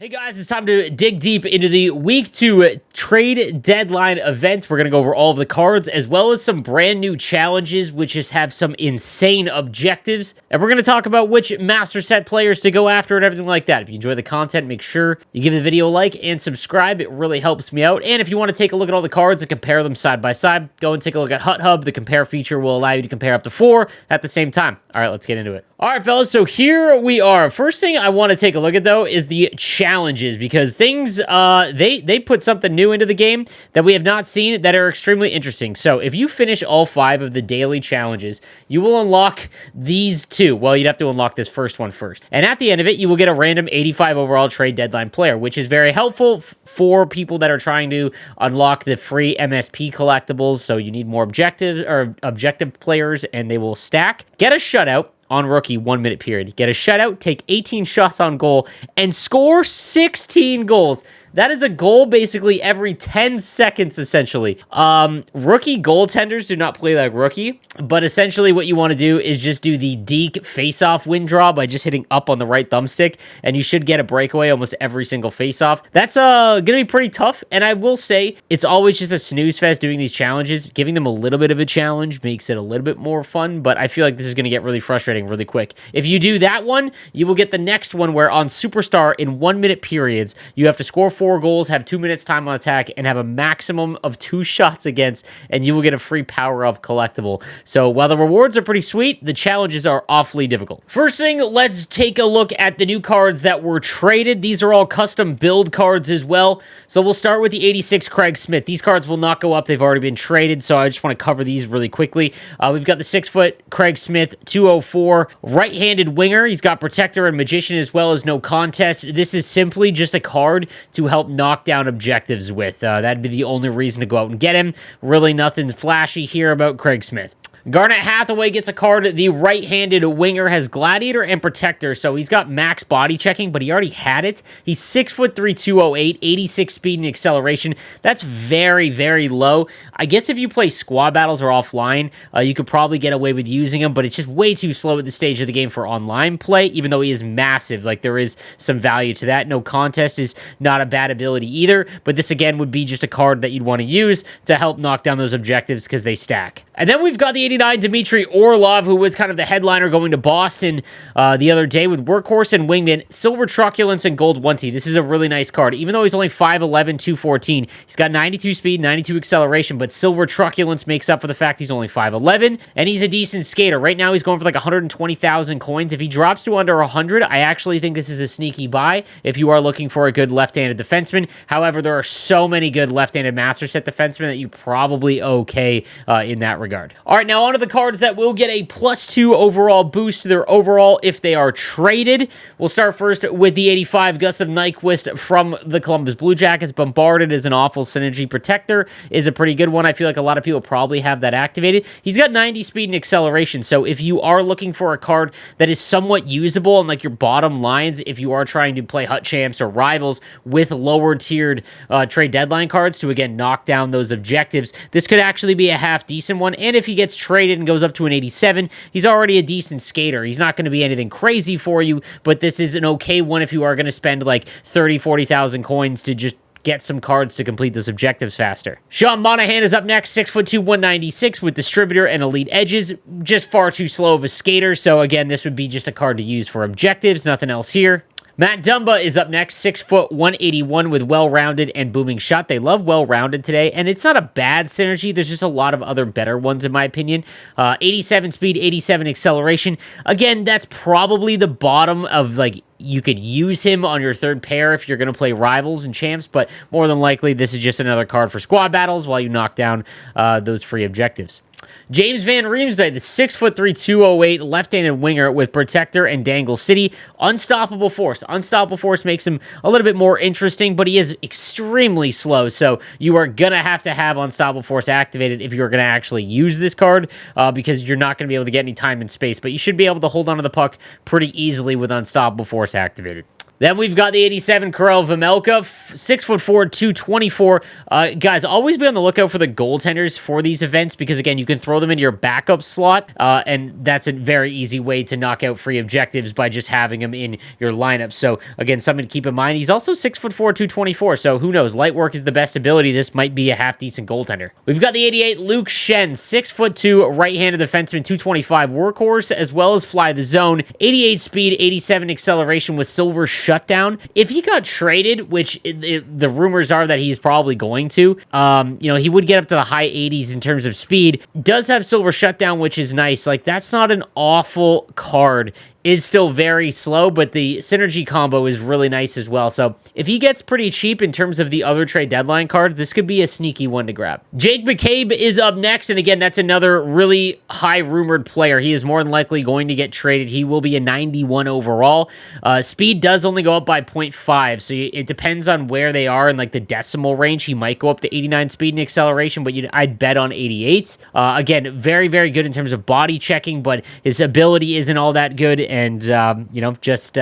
Hey guys, it's time to dig deep into the week 2 trade deadline event. We're going to go over all of the cards as well as some brand new challenges, which just have some insane objectives. And we're going to talk about which master set players to go after and everything like that. If you enjoy the content, make sure you give the video a like and subscribe. It really helps me out. And if you want to take a look at all the cards and compare them side by side, go and take a look at Hut Hub. The compare feature will allow you to compare up to 4 at the same time. All right, let's get into it. All right, fellas, so here we are. First thing I want to take a look at, though, is the challenges, because things, they put something new into the game that we have not seen that are extremely interesting. So if you finish all 5 of the daily challenges, you will unlock these 2. Well, you'd have to unlock this first one first. And at the end of it, you will get a random 85 overall trade deadline player, which is very helpful for people that are trying to unlock the free MSP collectibles. So you need more objective players, and they will stack. Get a shutout on rookie 1 minute period. Get a shutout, take 18 shots on goal, and score 16 goals. That is a goal basically every 10 seconds, essentially. Rookie goaltenders do not play like rookie, but essentially what you want to do is just do the Deke face-off win draw by just hitting up on the right thumbstick, and you should get a breakaway almost every single face-off. That's going to be pretty tough, and I will say it's always just a snooze fest doing these challenges. Giving them a little bit of a challenge makes it a little bit more fun, but I feel like this is going to get really frustrating really quick. If you do that one, you will get the next one where on Superstar in 1 minute periods, you have to score 4 goals, have 2 minutes time on attack, and have a maximum of 2 shots against, and you will get a free power-up collectible. So while the rewards are pretty sweet, the challenges are awfully difficult. First thing, let's take a look at the new cards that were traded. These are all custom build cards as well. So we'll start with the 86 Craig Smith. These cards will not go up. They've already been traded, so I just want to cover these really quickly. We've got the 6-foot Craig Smith 204 right-handed winger. He's got Protector and Magician as well as No Contest. This is simply just a card to help knock down objectives with. That'd be the only reason to go out and get him. Really nothing flashy here about Craig Smith. Garnet Hathaway gets a card. The right-handed winger has Gladiator and Protector, so he's got max body checking, but he already had it. He's 6'3", 208, 86 speed and acceleration. That's very, very low. I guess if you play squad battles or offline, you could probably get away with using him, but it's just way too slow at this stage of the game for online play, even though he is massive. Like, there is some value to that. No Contest is not a bad ability either, but this, again, would be just a card that you'd want to use to help knock down those objectives because they stack. And then we've got the 89 Dmitry Orlov, who was kind of the headliner going to Boston the other day with Workhorse and Wingman, Silver Truculence, and Gold 1T. This is a really nice card. Even though he's only 5'11", 214, he's got 92 speed, 92 acceleration, but Silver Truculence makes up for the fact he's only 5'11", and he's a decent skater. Right now, he's going for like 120,000 coins. If he drops to under 100, I actually think this is a sneaky buy if you are looking for a good left-handed defenseman. However, there are so many good left-handed master set defensemen that you probably okay in that regard. All right, now on to the cards that will get a +2 overall boost to their overall if they are traded. We'll start first with the 85 Gustav Nyquist from the Columbus Blue Jackets. Bombarded is an awful synergy. Protector is a pretty good one. I feel like a lot of people probably have that activated. He's got 90 speed and acceleration, so if you are looking for a card that is somewhat usable on like your bottom lines, if you are trying to play Hut Champs or Rivals with lower tiered trade deadline cards to again knock down those objectives, this could actually be a half decent one. And if he gets traded and goes up to an 87, he's already a decent skater. He's not going to be anything crazy for you, but this is an okay one if you are going to spend like 30, 40,000 coins to just get some cards to complete those objectives faster. Sean Monahan is up next, 6'2", 196 with Distributor and Elite Edges. Just far too slow of a skater, so again, this would be just a card to use for objectives, nothing else here. Matt Dumba is up next, 6', 181 with Well-Rounded and Booming Shot. They love Well-Rounded today, and it's not a bad synergy. There's just a lot of other better ones, in my opinion. 87 speed, 87 acceleration. Again, that's probably the bottom of, like, you could use him on your third pair if you're going to play Rivals and Champs, but more than likely, this is just another card for squad battles while you knock down those free objectives. James Van Riemsdyk, the 6'3", 208 left-handed winger with Protector and Dangle City. Unstoppable Force. Unstoppable Force makes him a little bit more interesting, but he is extremely slow, so you are going to have Unstoppable Force activated if you're going to actually use this card, because you're not going to be able to get any time and space, but you should be able to hold onto the puck pretty easily with Unstoppable Force activated. Then we've got the 87 Karel Vejmelka, 6'4", 224. Guys, always be on the lookout for the goaltenders for these events because, again, you can throw them into your backup slot, and that's a very easy way to knock out free objectives by just having them in your lineup. So, again, something to keep in mind. He's also 6'4", 224, so who knows? Light work is the best ability. This might be a half-decent goaltender. We've got the 88 Luke Schenn, 6'2", right-handed defenseman, 225 workhorse, as well as fly the zone, 88 speed, 87 acceleration with silver shutdown. If he got traded, which the rumors are that he's probably going to, he would get up to the high 80s in terms of speed. Does have silver shutdown, which is nice. Like, that's not an awful card. Is still very slow, but the synergy combo is really nice as well. So if he gets pretty cheap in terms of the other trade deadline cards, this could be a sneaky one to grab. Jake McCabe is up next, and again, that's another really high rumored player. He is more than likely going to get traded. He will be a 91 overall. Speed does only go up by 0.5, so it depends on where they are in like the decimal range. He might go up to 89 speed and acceleration, but I'd bet on 88. Again, very, very good in terms of body checking, but his ability isn't all that good. And, just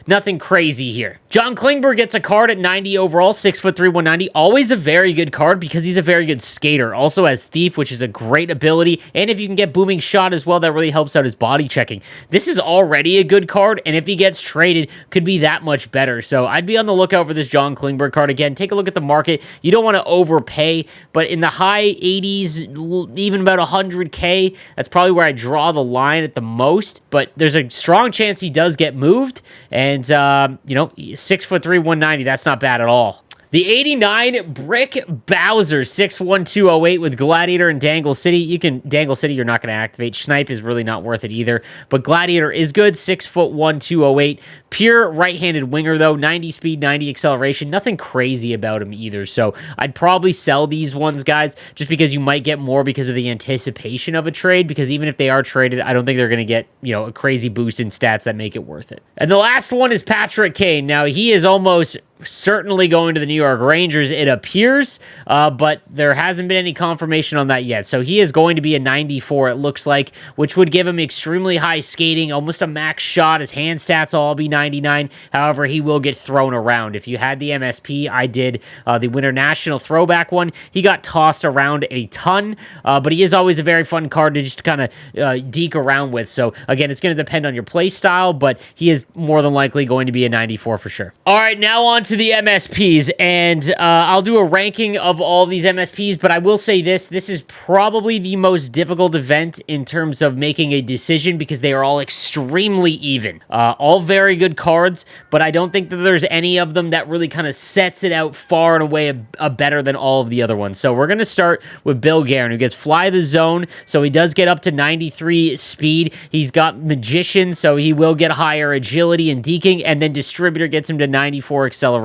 nothing crazy here. John Klingberg gets a card at 90 overall, 6'3", 190. Always a very good card because he's a very good skater. Also has Thief, which is a great ability. And if you can get Booming Shot as well, that really helps out his body checking. This is already a good card, and if he gets traded, could be that much better. So I'd be on the lookout for this John Klingberg card. Again, take a look at the market. You don't want to overpay, but in the high 80s, even about 100K, that's probably where I draw the line at the most. But there's a strong chance he does get moved, and 6'3", 190, that's not bad at all. The 89 Brick Bowser, 6'1", 208 with Gladiator and Dangle City. Dangle City, you're not going to activate. Snipe is really not worth it either. But Gladiator is good, 6'1", 208. Pure right-handed winger, though. 90 speed, 90 acceleration. Nothing crazy about him either. So I'd probably sell these ones, guys, just because you might get more because of the anticipation of a trade. Because even if they are traded, I don't think they're going to get, a crazy boost in stats that make it worth it. And the last one is Patrick Kane. Now, he is almost certainly going to the New York Rangers, it appears, but there hasn't been any confirmation on that yet. So he is going to be a 94, it looks like, which would give him extremely high skating, almost a max shot. His hand stats will all be 99. However, he will get thrown around. If you had the MSP, I did the Winter National throwback one. He got tossed around a ton, but he is always a very fun card to just kind of deke around with. So again, it's going to depend on your play style, but he is more than likely going to be a 94 for sure. All right, now on to the MSPs, and I'll do a ranking of all of these MSPs, but I will say this is probably the most difficult event in terms of making a decision because they are all extremely even. All very good cards, but I don't think that there's any of them that really kind of sets it out far and away a better than all of the other ones. So we're going to start with Bill Guerin, who gets Fly the Zone, so he does get up to 93 speed. He's got Magician, so he will get higher agility and deking, and then Distributor gets him to 94 acceleration.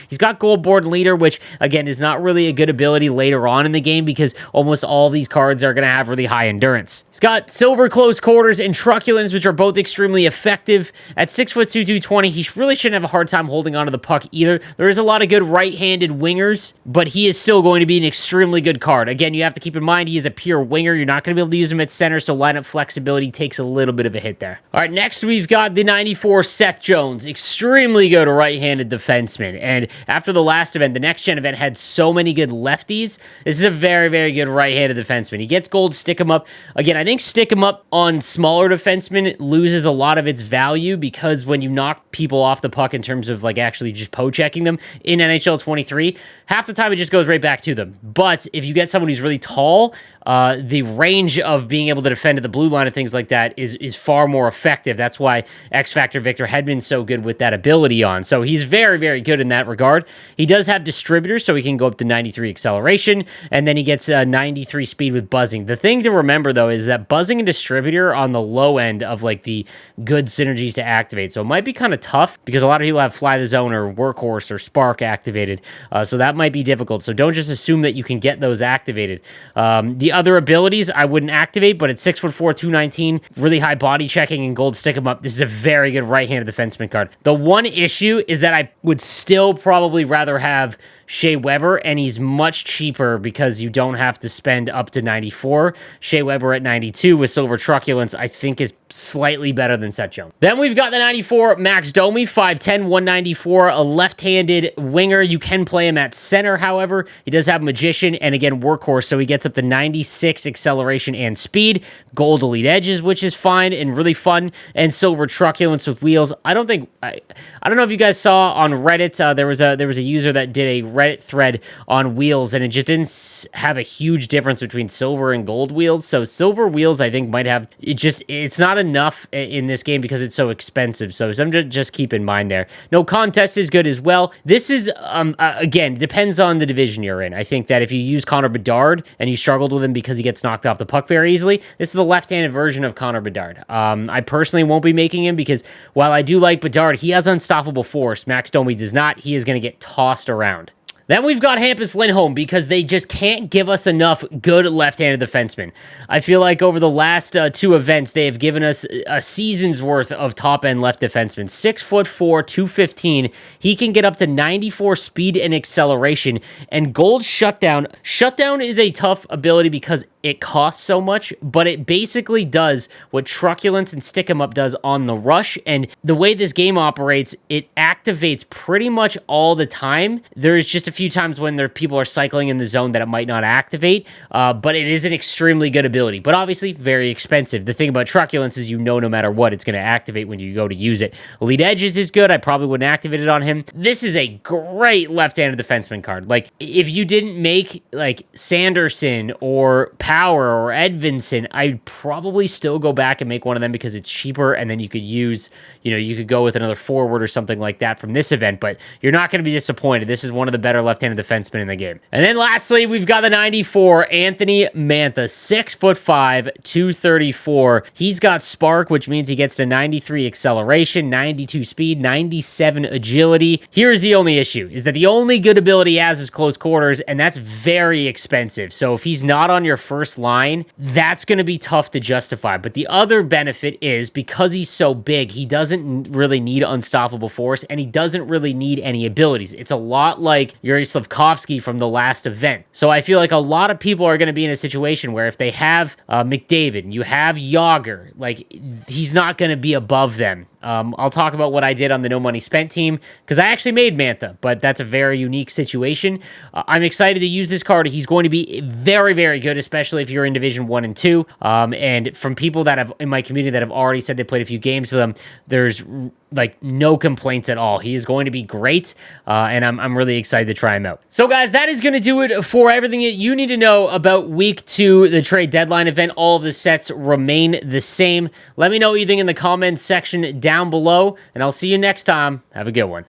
He's got Goal Board Leader, which, again, is not really a good ability later on in the game because almost all these cards are going to have really high endurance. He's got Silver Close Quarters and Truculence, which are both extremely effective. At 6'2", 220, he really shouldn't have a hard time holding onto the puck either. There is a lot of good right-handed wingers, but he is still going to be an extremely good card. Again, you have to keep in mind he is a pure winger. You're not going to be able to use him at center, so lineup flexibility takes a little bit of a hit there. All right, next we've got the 94 Seth Jones. Extremely good right-handed defenseman. And after the last event, the next-gen event had so many good lefties. This is a very, very good right-handed defenseman. He gets gold, stick him up. Again, I think stick him up on smaller defensemen loses a lot of its value because when you knock people off the puck in terms of like actually just poke-checking them in NHL 23, half the time it just goes right back to them. But if you get someone who's really tall, the range of being able to defend at the blue line and things like that is far more effective. That's why X Factor Victor Hedman's so good with that ability on. So he's very, very good in that regard. He does have Distributors, so he can go up to 93 acceleration, and then he gets 93 speed with Buzzing. The thing to remember, though, is that Buzzing and Distributor are on the low end of like the good synergies to activate. So it might be kind of tough because a lot of people have Fly the Zone or Workhorse or Spark activated. So that might be difficult. So don't just assume that you can get those activated. The other abilities, I wouldn't activate, but at 6'4", 219, really high body checking and gold stick him up. This is a very good right-handed defenseman card. The one issue is that I would still probably rather have Shea Weber, and he's much cheaper because you don't have to spend up to 94. Shea Weber at 92 with Silver Truculence, I think, is slightly better than Seth Jones. Then we've got the 94 Max Domi, 5'10", 194, a left-handed winger. You can play him at center, however. He does have Magician and, again, Workhorse, so he gets up to 96 acceleration and speed. Gold Elite Edges, which is fine and really fun, and Silver Truculence with wheels. I don't know if you guys saw on Reddit, there was a user that did a Reddit thread on wheels, and it just didn't have a huge difference between silver and gold wheels. So silver wheels, I think, might have it's not enough in this game because it's so expensive. So something to just keep in mind there. No Contest is good as well. This is again, depends on the division you're in. I think that if you use Connor Bedard and you struggled with him because he gets knocked off the puck very easily, this is the left-handed version of Connor Bedard. I personally won't be making him because while I do like Bedard, he has unstoppable force. Max Domi does not. He is going to get tossed around. Then we've got Hampus Lindholm because they just can't give us enough good left-handed defensemen. I feel like over the last two events, they have given us a season's worth of top-end left defensemen. 6'4", 215. He can get up to 94 speed and acceleration. And Gold Shutdown. Shutdown is a tough ability because it costs so much, but it basically does what Truculence and Stick 'em Up does on the rush. And the way this game operates, it activates pretty much all the time. There's just a few times when people are cycling in the zone that it might not activate, but it is an extremely good ability, but obviously very expensive. The thing about Truculence is no matter what, it's going to activate when you go to use it. Elite Edges is good. I probably wouldn't activate it on him. This is a great left-handed defenseman card. Like, if you didn't make, like, Sanderson or Power or Edvinson, I'd probably still go back and make one of them because it's cheaper, and then you could use, you could go with another forward or something like that from this event, but you're not going to be disappointed. This is one of the better left-handed defensemen in the game. And then lastly, we've got the 94, Anthony Mantha, 6'5", 234. He's got Spark, which means he gets to 93 acceleration, 92 speed, 97 agility. Here's the only issue, is that the only good ability he has is close quarters, and that's very expensive. So if he's not on your first line, that's going to be tough to justify. But the other benefit is because he's so big, he doesn't really need unstoppable force, and he doesn't really need any abilities. It's a lot like Yuri Slafkovsky from the last event. So I feel like a lot of people are going to be in a situation where if they have McDavid and you have Yager, like, he's not going to be above them. I'll talk about what I did on the No Money Spent team because I actually made Mantha, but that's a very unique situation. I'm excited to use this card. He's going to be very, very good, especially if you're in Division 1 and 2. And from people that have in my community that have already said they played a few games with him, there's like no complaints at all. He is going to be great, and I'm really excited to try him out. So guys, that is going to do it for everything that you need to know about Week 2, the trade deadline event. All of the sets remain the same. Let me know what you think in the comments section down below, and I'll see you next time. Have a good one.